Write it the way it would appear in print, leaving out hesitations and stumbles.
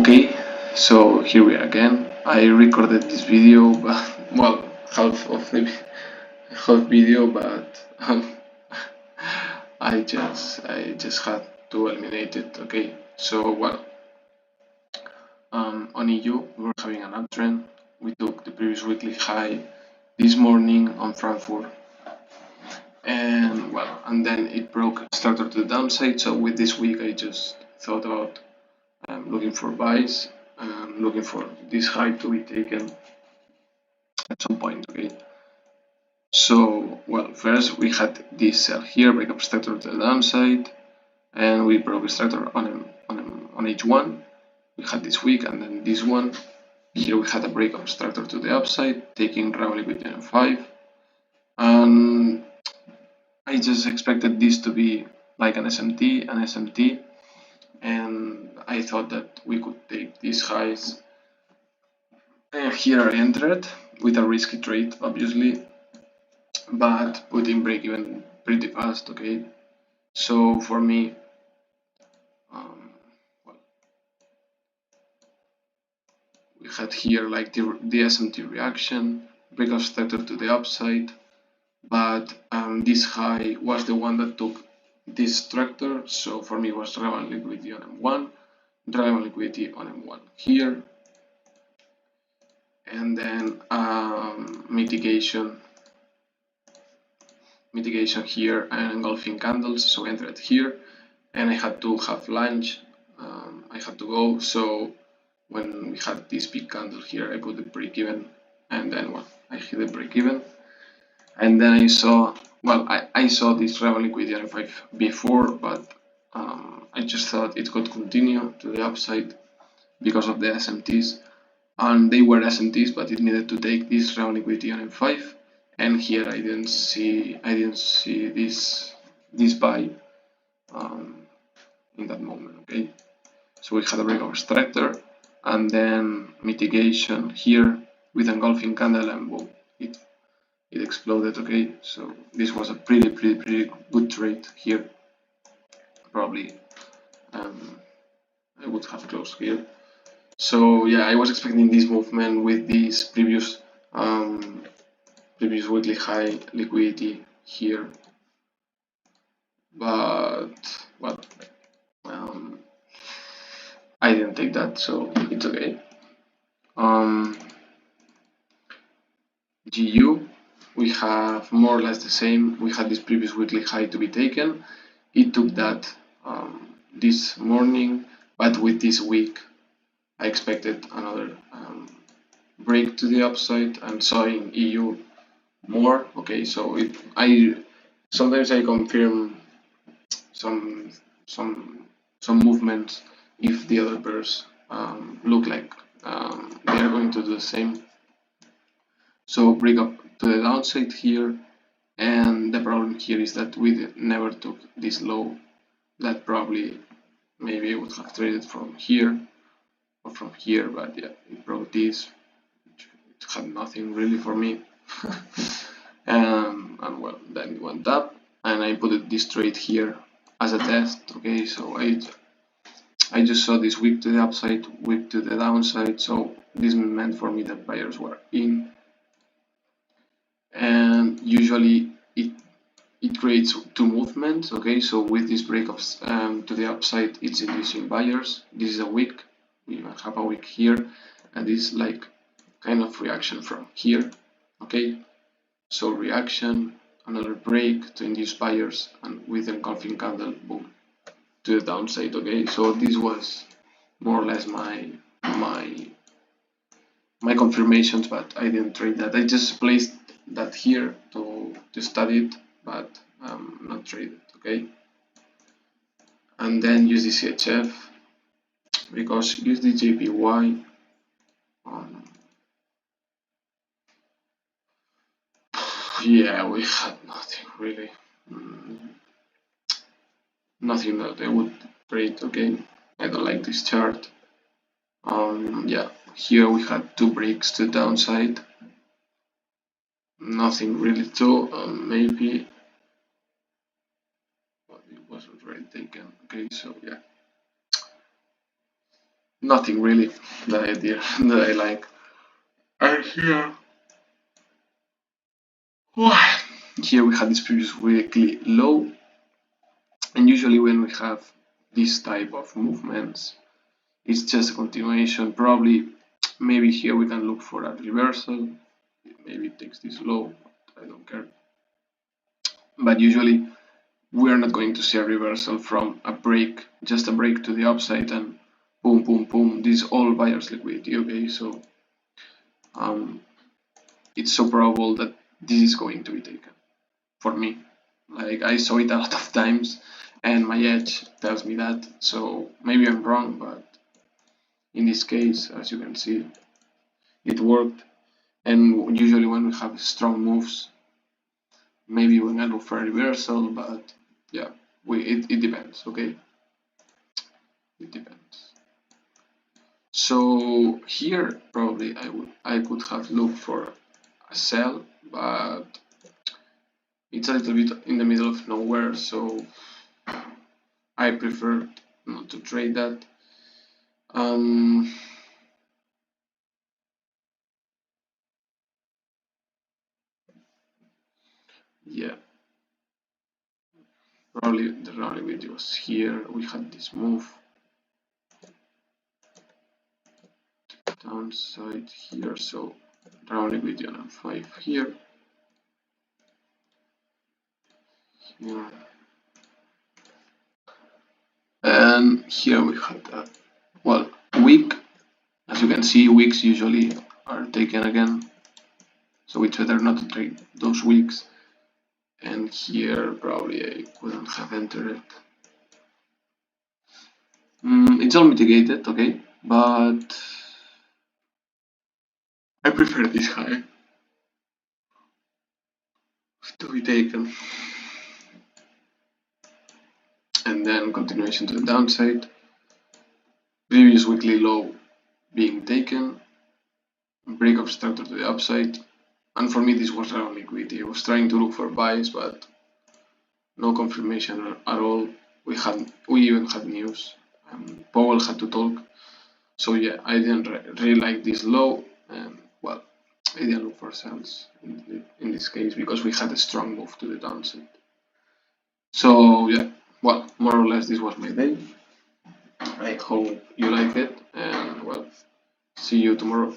Okay, so here we are again. I recorded this video, but well, half video, but I just had to eliminate it. Okay, so on EU we were having an uptrend. We took the previous weekly high this morning on Frankfurt, and then it broke, started to the downside. So with this week, I just thought about looking for buys, looking for this high to be taken at some point. Okay, so first we had this sell here, breakup structure to the downside, and we broke a structure on H1. We had this week, and then this one here we had a breakup structure to the upside, taking round liquidity on 5, and I just expected this to be like an SMT, and I thought that we could take these highs. And here I entered with a risky trade, obviously, but putting break even pretty fast. Okay, so for me, we had here like the SMT reaction, breakup structure to the upside, but this high was the one that took this structure. So for me, it was relevant liquidity on M1, relevant liquidity on M1 here, and then mitigation here and engulfing candles. So I entered here, and I had to have lunch. I had to go. So when we had this big candle here, I put the break even, and then I hit the break even, and then I saw I saw this relevant liquidity on 5 before, but I just thought it could continue to the upside because of the SMTs, and they were SMTs, but it needed to take this relevant liquidity on M5, and here I didn't see this buy in that moment. Okay, so we had a breakout structure, and then mitigation here with engulfing candle, and boom, it exploded. Okay, so this was a pretty good trade here. Probably I would have closed here. So yeah, I was expecting this movement with this previous weekly high liquidity here, but I didn't take that, so it's okay. GU, we have more or less the same. We had this previous weekly high to be taken. It took that this morning, but with this week, I expected another break to the upside and saw in EU more. Okay, so I sometimes I confirm some movements if the other pairs look like they are going to do the same. So break up to the downside here, and the problem here is that we never took this low. That probably maybe I would have traded from here or from here, but yeah, it broke this. It had nothing really for me. and then it went up, and I put this trade here as a test. Okay, so I just saw this wick to the upside, wick to the downside, so this meant for me that buyers were in, and usually it creates two movements. Okay, so with this breakups to the upside, it's inducing buyers. This is a wick, we have a wick here, and this is like kind of reaction from here. Okay, so reaction, another break to induce buyers, and with engulfing candle, boom, to the downside. Okay, so this was more or less my confirmations, but I didn't trade that. I just placed that here to study it, but not trade it. Okay, and then use the CHF, because use the JPY. Yeah, we had nothing really. Nothing that I would trade. Okay, I don't like this chart. Yeah, here we had two breaks to downside. Nothing really to maybe, but it wasn't really taken. Okay, so yeah, nothing really that I did that I like. And here we had this previous weekly low, and usually when we have this type of movements, it's just a continuation. Probably, maybe here we can look for a reversal. Maybe it takes this low. I don't care. But usually we're not going to see a reversal from a break, just a break to the upside and boom, boom, boom. This is all buyer's liquidity. Okay, so um, it's so probable that this is going to be taken for me. Like I saw it a lot of times, and my edge tells me that. So maybe I'm wrong, but in this case, as you can see, it worked. And usually when we have strong moves, maybe we can look for a reversal, but yeah, it depends. Okay, it depends. So here probably I could have looked for a sell, but it's a little bit in the middle of nowhere, so I prefer not to trade that. Yeah, probably the rally video was here. We had this move downside here, so rally video on 5 here. Here. And here we had a well week. As you can see, weeks usually are taken again, so it's better not to trade those weeks. And here probably I couldn't have entered it. It's all mitigated, okay, but I prefer this high to be taken. And then continuation to the downside. Previous weekly low being taken. Break of structure to the upside. And for me, this was around liquidity. I was trying to look for buys, but no confirmation at all. We even had news. Powell had to talk. So yeah, I didn't really like this low, and well, I didn't look for sells in this case because we had a strong move to the downside. So yeah, well, more or less this was my day. I hope you like it, and well, see you tomorrow.